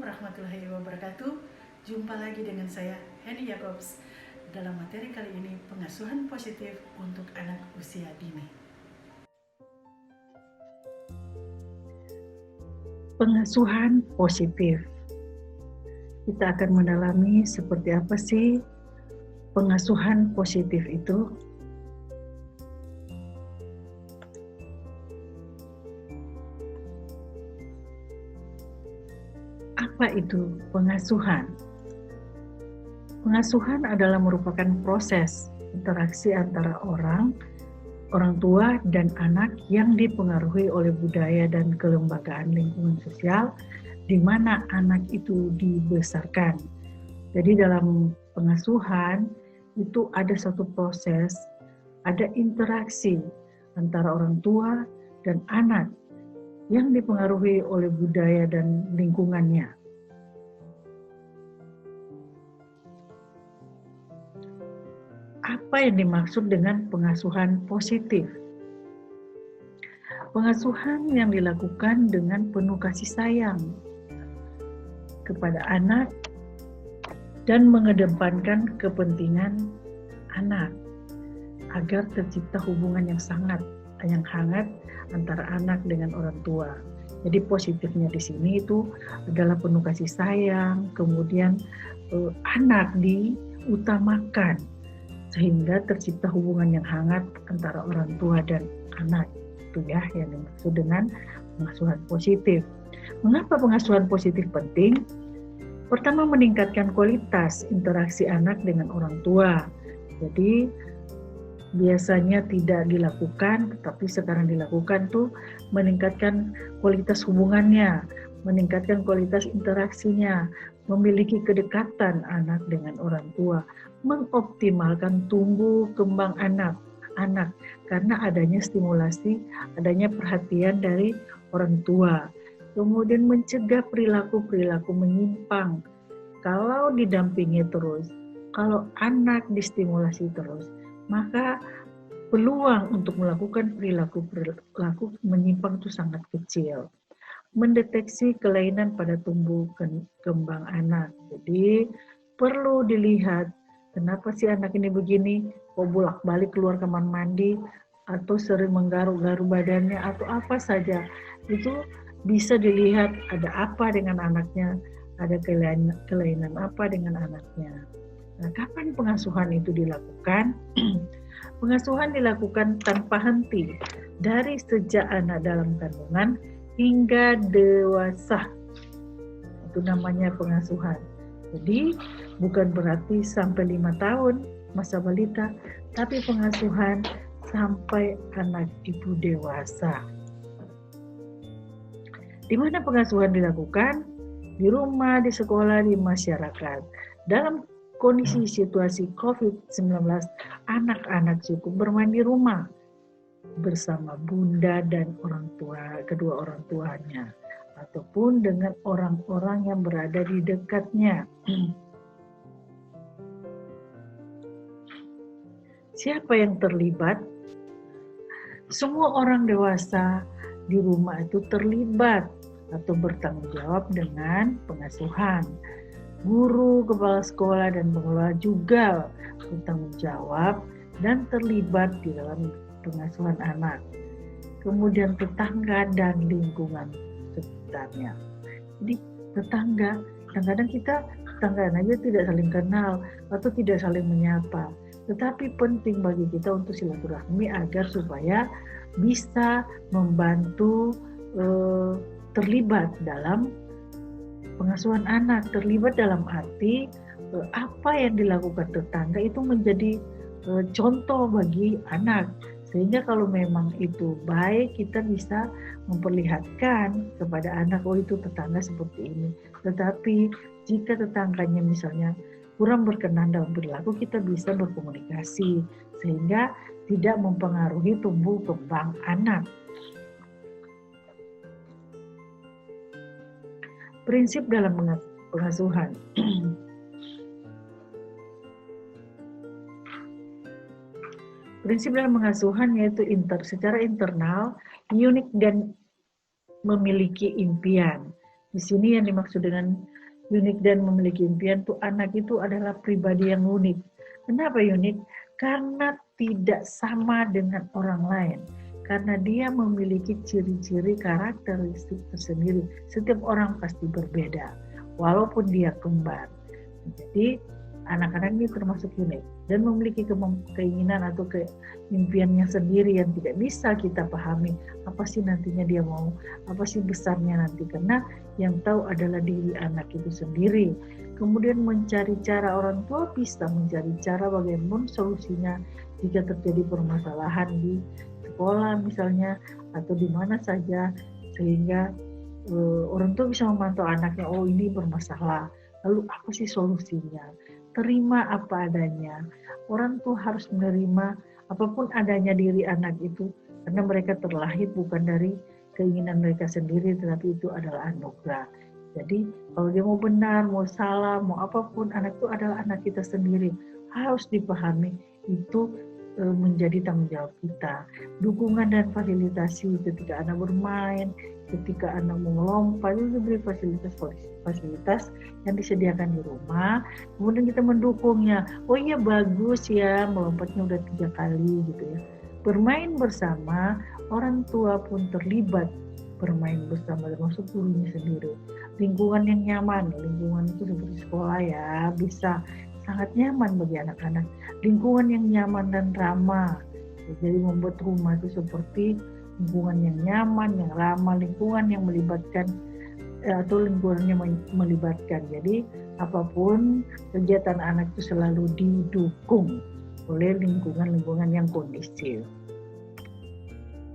warahmatullahi wabarakatuh. Jumpa lagi dengan saya, Henny Jacobs. Dalam materi kali ini, pengasuhan positif untuk anak usia dini. Pengasuhan positif. Kita akan mendalami seperti apa sih pengasuhan positif itu. Apa itu pengasuhan? Pengasuhan adalah merupakan proses interaksi antara orang tua dan anak yang dipengaruhi oleh budaya dan kelembagaan lingkungan sosial di mana anak itu dibesarkan. Jadi dalam pengasuhan itu ada satu proses, ada interaksi antara orang tua dan anak yang dipengaruhi oleh budaya dan lingkungannya. Apa yang dimaksud dengan pengasuhan positif? Pengasuhan yang dilakukan dengan penuh kasih sayang kepada anak dan mengedepankan kepentingan anak agar tercipta hubungan yang hangat antara anak dengan orang tua. Jadi positifnya di sini itu adalah penuh kasih sayang, kemudian anak diutamakan sehingga tercipta hubungan yang hangat antara orang tua dan anak. Itu ya yang dimaksud dengan pengasuhan positif. Mengapa pengasuhan positif penting? Pertama, meningkatkan kualitas interaksi anak dengan orang tua. Jadi biasanya tidak dilakukan, tetapi sekarang dilakukan tuh meningkatkan kualitas hubungannya, meningkatkan kualitas interaksinya, memiliki kedekatan anak dengan orang tua, mengoptimalkan tumbuh kembang anak karena adanya stimulasi, adanya perhatian dari orang tua. Kemudian mencegah perilaku-perilaku menyimpang. Kalau didampingi terus, kalau anak distimulasi terus, maka peluang untuk melakukan perilaku menyimpang itu sangat kecil. Mendeteksi kelainan pada tumbuh kembang anak. Jadi perlu dilihat kenapa sih anak ini begini, kok bolak-balik keluar kamar mandi, atau sering menggaruk-garuk badannya, atau apa saja. Itu bisa dilihat ada apa dengan anaknya, ada kelainan apa dengan anaknya. Nah, kapan pengasuhan itu dilakukan? Pengasuhan dilakukan tanpa henti dari sejak anak dalam kandungan hingga dewasa. Itu namanya pengasuhan. Jadi bukan berarti sampai 5 tahun masa balita, tapi pengasuhan sampai anak itu dewasa. Di mana pengasuhan dilakukan? Di rumah, di sekolah, di masyarakat. Dalam kondisi situasi COVID-19, anak-anak cukup bermain di rumah bersama bunda dan kedua orang tuanya, ataupun dengan orang-orang yang berada di dekatnya. Siapa yang terlibat? Semua orang dewasa di rumah itu terlibat atau bertanggung jawab dengan pengasuhan. Guru, kepala sekolah, dan pengelola juga bertanggung jawab dan terlibat di dalam pengasuhan anak. Kemudian tetangga dan lingkungan sekitarnya. Jadi tetangga, kadang-kadang kita tetangga aja tidak saling kenal atau tidak saling menyapa. Tetapi penting bagi kita untuk silaturahmi agar supaya bisa membantu terlibat dalam pengasuhan anak. Terlibat dalam arti apa yang dilakukan tetangga itu menjadi contoh bagi anak, sehingga kalau memang itu baik, kita bisa memperlihatkan kepada anak, oh itu tetangga seperti ini. Tetapi jika tetangganya misalnya kurang berkenan dalam perilaku, kita bisa berkomunikasi sehingga tidak mempengaruhi tumbuh kembang anak. Prinsip dalam pengasuhan. Prinsip dalam pengasuhan yaitu secara internal, unik dan memiliki impian. Di sini yang dimaksud dengan unik dan memiliki impian tuh anak itu adalah pribadi yang unik. Kenapa unik? Karena tidak sama dengan orang lain. Karena dia memiliki ciri-ciri karakteristik tersendiri. Setiap orang pasti berbeda, walaupun dia kembar. Jadi anak-anak ini termasuk unik dan memiliki keinginan atau impiannya sendiri yang tidak bisa kita pahami apa sih nantinya dia mau, apa sih besarnya nanti, karena yang tahu adalah diri anak itu sendiri. Kemudian mencari cara, orang tua bisa mencari cara bagaimana solusinya jika terjadi permasalahan di sekolah misalnya atau di mana saja, sehingga orang tua bisa memantau anaknya, oh ini bermasalah, lalu apa sih solusinya. Terima apa adanya. Orang tua harus menerima apapun adanya diri anak itu, karena mereka terlahir bukan dari keinginan mereka sendiri, tetapi itu adalah anugerah. Jadi kalau dia mau benar, mau salah, mau apapun, anak itu adalah anak kita sendiri. Harus dipahami, itu menjadi tanggung jawab kita. Dukungan dan fasilitasi ketika anak bermain, ketika anak mau melompat, itu diberi fasilitas yang disediakan di rumah, kemudian kita mendukungnya. Oh iya bagus ya, melompatnya udah 3 kali gitu ya. Bermain bersama, orang tua pun terlibat bermain bersama, termasuk gurunya sendiri. Lingkungan yang nyaman, lingkungan itu seperti sekolah ya, bisa sangat nyaman bagi anak-anak. Lingkungan yang nyaman dan ramah, jadi membuat rumah itu seperti lingkungan yang nyaman, yang ramah, lingkungan yang melibatkan atau lingkungannya melibatkan. Jadi apapun kegiatan anak itu selalu didukung oleh lingkungan yang kondusif.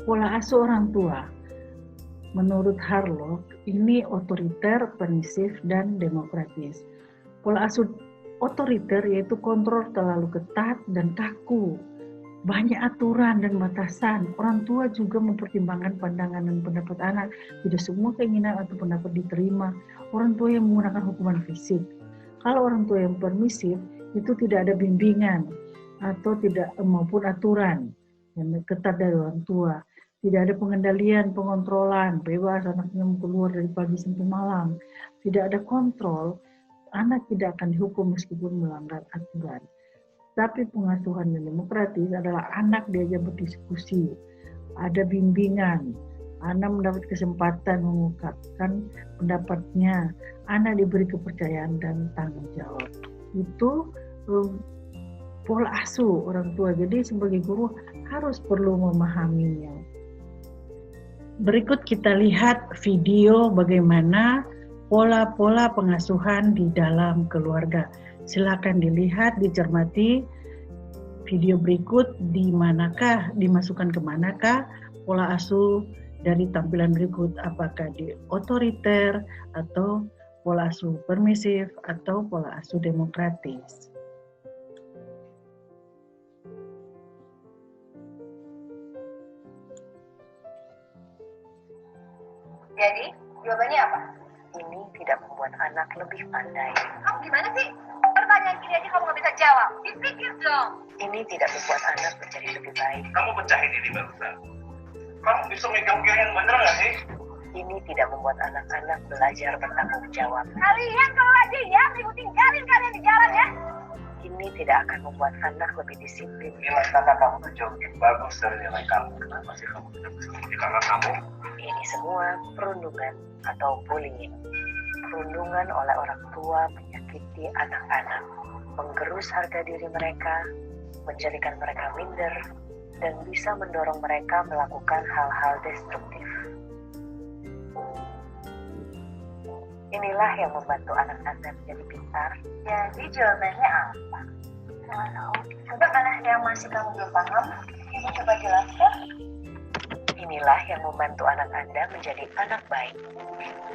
Pola asuh orang tua, menurut Harlock, ini otoriter, permisif, dan demokratis. Pola asuh otoriter yaitu kontrol terlalu ketat dan kaku, banyak aturan dan batasan. Orang tua juga mempertimbangkan pandangan dan pendapat anak. Tidak semua keinginan atau pendapat diterima. Orang tua yang menggunakan hukuman fisik. Kalau orang tua yang permisif, itu tidak ada bimbingan atau tidak maupun aturan yang ketat dari orang tua. Tidak ada pengendalian, pengontrolan, bebas anaknya mau keluar dari pagi sampai malam. Tidak ada kontrol, anak tidak akan dihukum meskipun melanggar aturan. Tapi pengasuhan yang demokratis adalah anak diajak berdiskusi, ada bimbingan, anak mendapat kesempatan mengungkapkan pendapatnya, anak diberi kepercayaan dan tanggung jawab. Itu pola asuh orang tua. Jadi sebagai guru harus perlu memahaminya. Berikut kita lihat video bagaimana pola-pola pengasuhan di dalam keluarga. Silakan dilihat, dicermati video berikut, dimasukkan ke manakah pola asuh dari tampilan berikut, apakah di otoriter atau pola asuh permisif atau pola asuh demokratis. Jadi, jawabannya apa? Ini tidak membuat anak lebih pandai. Kamu gimana sih? Pertanyaan gini aja kamu nggak bisa jawab. Dipikir dong. Ini tidak membuat anak menjadi lebih baik. Kamu pecahin ini barusan. Kamu bisa megang yang bener nggak sih? Ini tidak membuat anak-anak belajar bertanggung jawab. Kalian kalau lagi ya, ibu tinggalin kalian di jalan ya. Ini tidak akan membuat anak lebih disiplin. Nilai kakak kamu tuh jauh lebih bagus dari nilai kamu. Kenapa sih kamu tidak bisa menjadi kakak kamu? Ini semua perundungan atau bullying. Perundungan oleh orang tua menyakiti anak-anak, menggerus harga diri mereka, menjadikan mereka minder, dan bisa mendorong mereka melakukan hal-hal destruktif. Inilah yang membantu anak Anda menjadi pintar. Jadi jawabannya apa? Walau, coba anak yang masih kamu belum paham, ibu coba jelaskan. Inilah yang membantu anak Anda menjadi anak baik.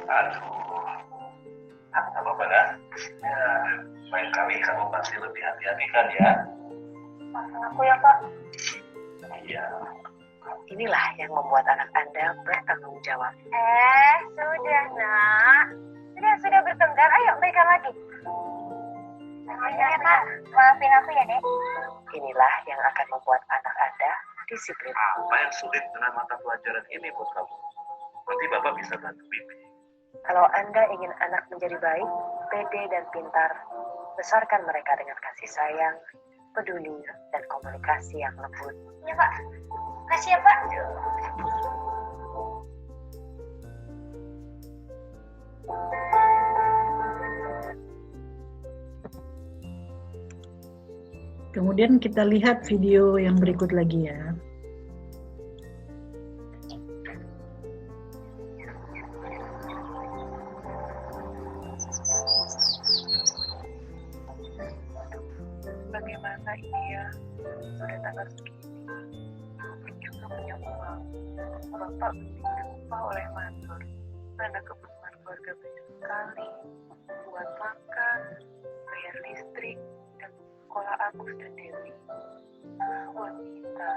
Aduh, apa dah? Ya, lain kali kamu pasti lebih hati-hati kan ya? Maafin aku ya Pak. Iya. Inilah yang membuat anak Anda bertanggung jawab. Sudah nak. Sudah bertengkar, ayo baikan lagi. Ya Pak, maafin aku ya Dek. Inilah yang akan membuat anak Anda disiplin. Apa yang sulit dengan mata pelajaran ini buat kamu? Nanti Bapak bisa bantu Bibi. Kalau Anda ingin anak menjadi baik, pede dan pintar, besarkan mereka dengan kasih sayang, peduli, dan komunikasi yang lembut. Ya Pak, kasih ya Pak. Kemudian kita lihat video yang berikut lagi ya. Bagaimana ia sudah tanggal segini, belum juga punya uang. Bapak ditimpa oleh mandor. Mana kebutuhan keluarga banyak sekali, buat makan, bayar listrik, dan sekolah Agus dan Dewi. Wanita,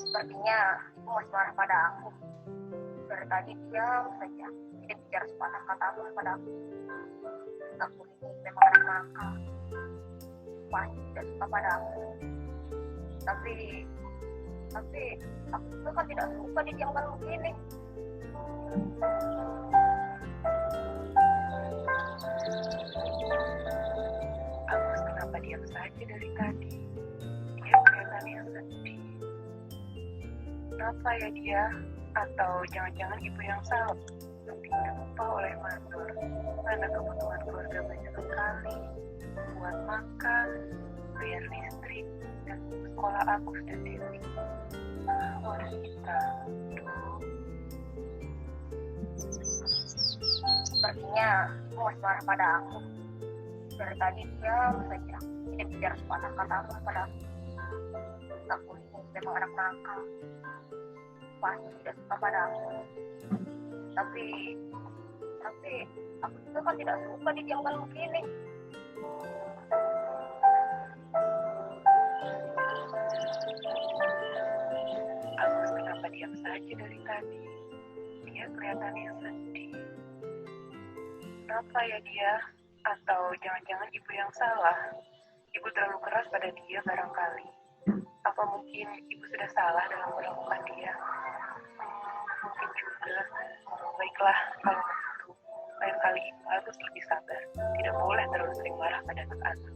Sepertinya ibu masih marah pada aku. Dari tadi diam saja, tidak bicara sepatah kata pun pada aku. Aku ini memang anak nakal, pasti tidak suka pada aku. Tapi aku juga kan tidak suka didiamkan begini. Agus kenapa diam saja dari tadi? Dia kelihatannya sedih. Kenapa ya dia? Atau jangan-jangan ibu yang salah? Ditimpa oleh mandor. Mana kebutuhan keluarga banyak sekali, buat makan, bayar listrik, dan sekolah Agus dan Dewi. Wanita, Sepertinya ibu masih marah pada aku. Dari tadi diam saja, tidak bicara sepatah kata pun pada aku. Aku ini memang anak nakal, pasti tidak suka pada aku. Tapi aku juga kan tidak suka didiamkan begini. Agus kenapa diam saja dari tadi? Dia kelihatannya sedih. Kenapa ya dia? Atau jangan-jangan ibu yang salah? Ibu terlalu keras pada dia barangkali. Apa mungkin ibu sudah salah dalam melakukan dia? Mungkin juga. Baiklah, kalau begitu, lain kali ibu harus lebih sabar. Tidak boleh terlalu sering marah pada anak-anak.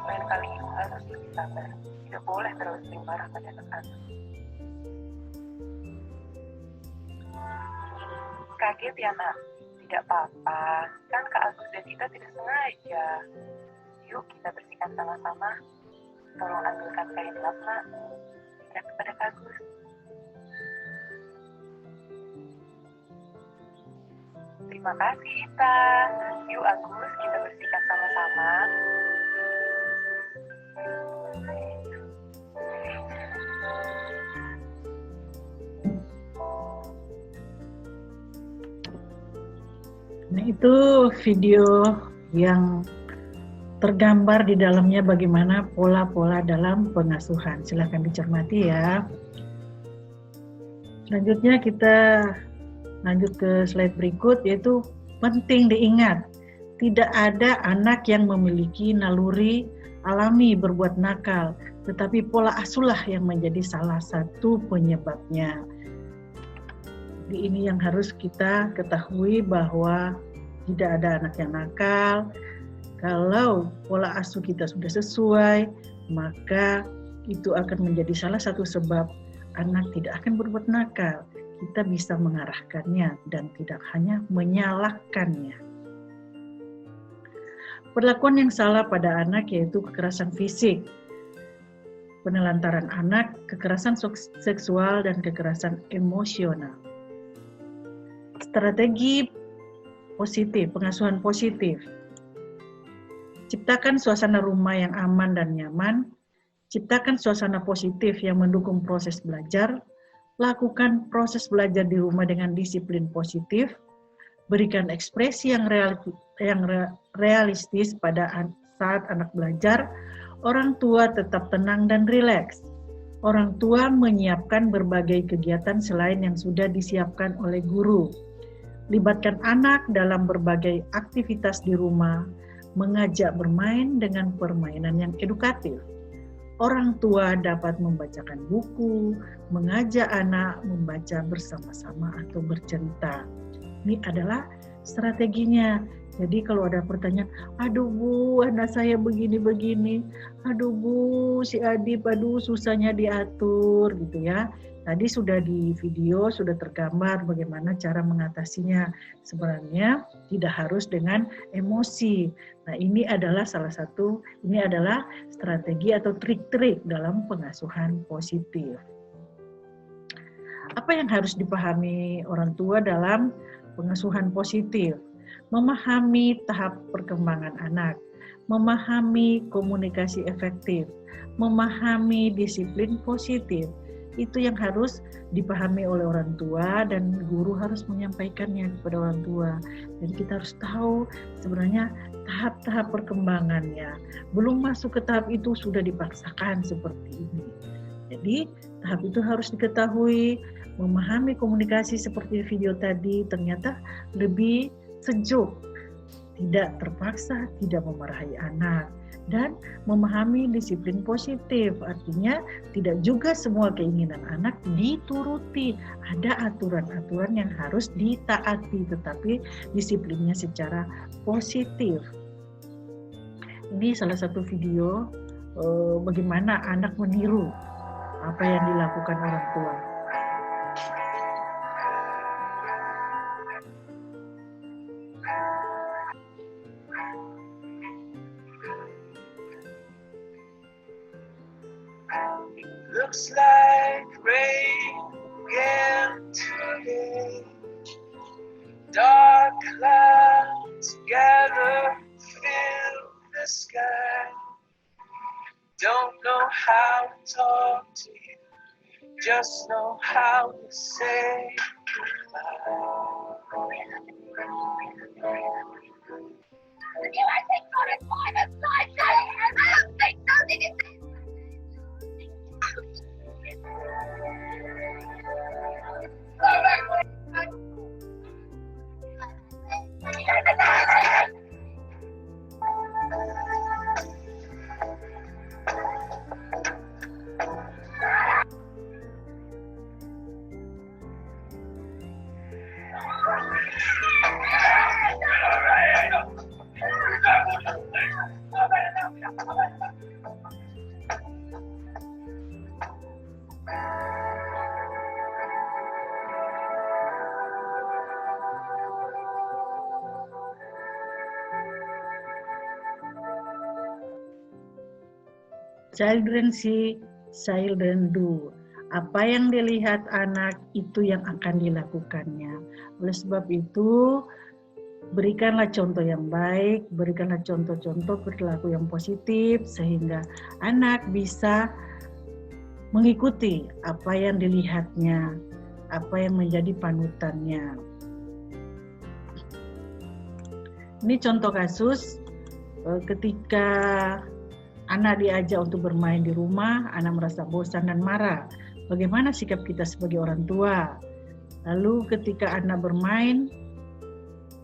Lain kali ibu harus lebih sabar. Tidak boleh terlalu sering marah pada anak-anak. Kaget ya nak? Tidak apa-apa, kan Kak Agus dan Tita tidak sengaja. Yuk kita bersihkan sama-sama. Tolong ambilkan kain lap nak. Berikan kepada Kak Agus. Terima kasih Tita. Yuk Agus, kita bersihkan sama-sama. Nah, itu video yang tergambar di dalamnya bagaimana pola-pola dalam pengasuhan. Silahkan dicermati ya. Selanjutnya kita lanjut ke slide berikut, yaitu penting diingat, tidak ada anak yang memiliki naluri alami berbuat nakal, tetapi pola asuhlah yang menjadi salah satu penyebabnya. Jadi ini yang harus kita ketahui, bahwa tidak ada anak yang nakal. Kalau pola asuh kita sudah sesuai, maka itu akan menjadi salah satu sebab anak tidak akan berbuat nakal. Kita bisa mengarahkannya dan tidak hanya menyalahkannya. Perlakuan yang salah pada anak yaitu kekerasan fisik, penelantaran anak, kekerasan seksual, dan kekerasan emosional. Strategi positif, pengasuhan positif. Ciptakan suasana rumah yang aman dan nyaman. Ciptakan suasana positif yang mendukung proses belajar. Lakukan proses belajar di rumah dengan disiplin positif. Berikan ekspresi yang realistis pada saat anak belajar. Orang tua tetap tenang dan rileks. Orang tua menyiapkan berbagai kegiatan selain yang sudah disiapkan oleh guru. Libatkan anak dalam berbagai aktivitas di rumah, mengajak bermain dengan permainan yang edukatif. Orang tua dapat membacakan buku, mengajak anak membaca bersama-sama atau bercerita. Ini adalah strateginya. Jadi kalau ada pertanyaan, aduh Bu, anak saya begini-begini, aduh Bu, si Adip, aduh susahnya diatur gitu ya. Tadi sudah di video, sudah tergambar bagaimana cara mengatasinya. Sebenarnya tidak harus dengan emosi. Nah ini adalah salah satu, ini adalah strategi atau trik-trik dalam pengasuhan positif. Apa yang harus dipahami orang tua dalam pengasuhan positif? Memahami tahap perkembangan anak, memahami komunikasi efektif, memahami disiplin positif. Itu yang harus dipahami oleh orang tua dan guru harus menyampaikannya kepada orang tua. Jadi kita harus tahu sebenarnya tahap-tahap perkembangannya. Belum masuk ke tahap itu sudah dipaksakan seperti ini. Jadi tahap itu harus diketahui, memahami komunikasi seperti video tadi ternyata lebih sejuk, tidak terpaksa, tidak memarahi anak, dan memahami disiplin positif. Artinya tidak juga semua keinginan anak dituruti. Ada aturan-aturan yang harus ditaati, tetapi disiplinnya secara positif. Ini salah satu video bagaimana anak meniru apa yang dilakukan orang tua. Looks like rain again today. Dark clouds gather, fill the sky. Don't know how to talk to you, just know how to say goodbye. Children see, children do. Apa yang dilihat anak itu yang akan dilakukannya. Oleh sebab itu, berikanlah contoh yang baik, berikanlah contoh-contoh perilaku yang positif sehingga anak bisa mengikuti apa yang dilihatnya, apa yang menjadi panutannya. Ini contoh kasus ketika anak diajak untuk bermain di rumah, anak merasa bosan dan marah. Bagaimana sikap kita sebagai orang tua? Lalu ketika anak bermain,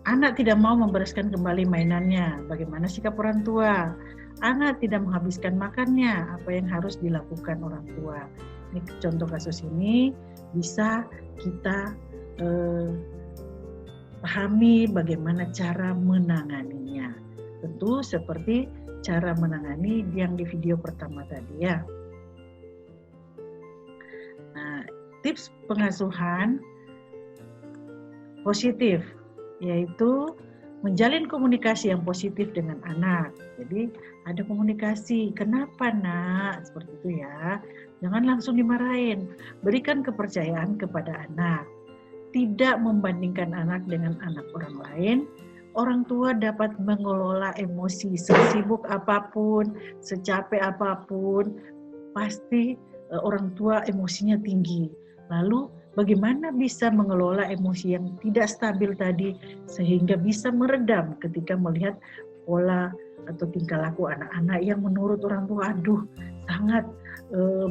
anak tidak mau membereskan kembali mainannya. Bagaimana sikap orang tua? Anak tidak menghabiskan makannya. Apa yang harus dilakukan orang tua? Ini contoh kasus ini bisa kita pahami bagaimana cara menanganinya. Tentu seperti cara menangani yang di video pertama tadi ya. Nah, tips pengasuhan positif yaitu menjalin komunikasi yang positif dengan anak. Jadi ada komunikasi, kenapa nak? Seperti itu ya. Jangan langsung dimarahin. Berikan kepercayaan kepada anak. Tidak membandingkan anak dengan anak orang lain. Orang tua dapat mengelola emosi sesibuk apapun, secapek apapun, pasti orang tua emosinya tinggi. Lalu Bagaimana bisa mengelola emosi yang tidak stabil tadi sehingga bisa meredam ketika melihat pola atau tingkah laku anak-anak yang menurut orang tua sangat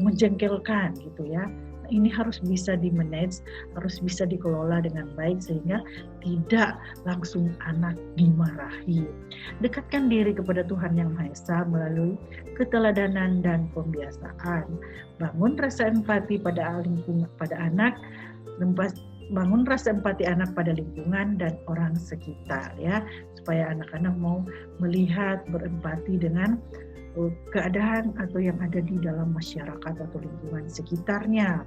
menjengkelkan gitu ya. Ini harus bisa di-manage, harus bisa dikelola dengan baik sehingga tidak langsung anak dimarahi. Dekatkan diri kepada Tuhan Yang Maha Esa melalui keteladanan dan pembiasaan. Bangun rasa empati pada anak, bangun rasa empati anak pada lingkungan dan orang sekitar ya, supaya anak-anak mau melihat, berempati dengan keadaan atau yang ada di dalam masyarakat atau lingkungan sekitarnya.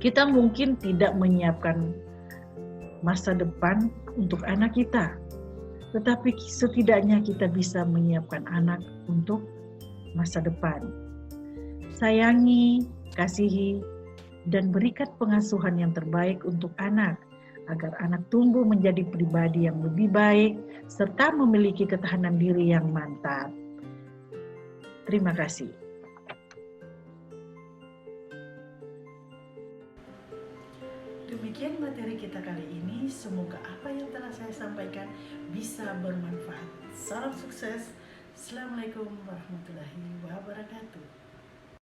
Kita mungkin tidak menyiapkan masa depan untuk anak kita, tetapi setidaknya kita bisa menyiapkan anak untuk masa depan. Sayangi, kasihi, dan berikan pengasuhan yang terbaik untuk anak, agar anak tumbuh menjadi pribadi yang lebih baik, serta memiliki ketahanan diri yang mantap. Terima kasih. Demikian materi kita kali ini. Semoga apa yang telah saya sampaikan bisa bermanfaat. Salam sukses. Assalamualaikum warahmatullahi wabarakatuh.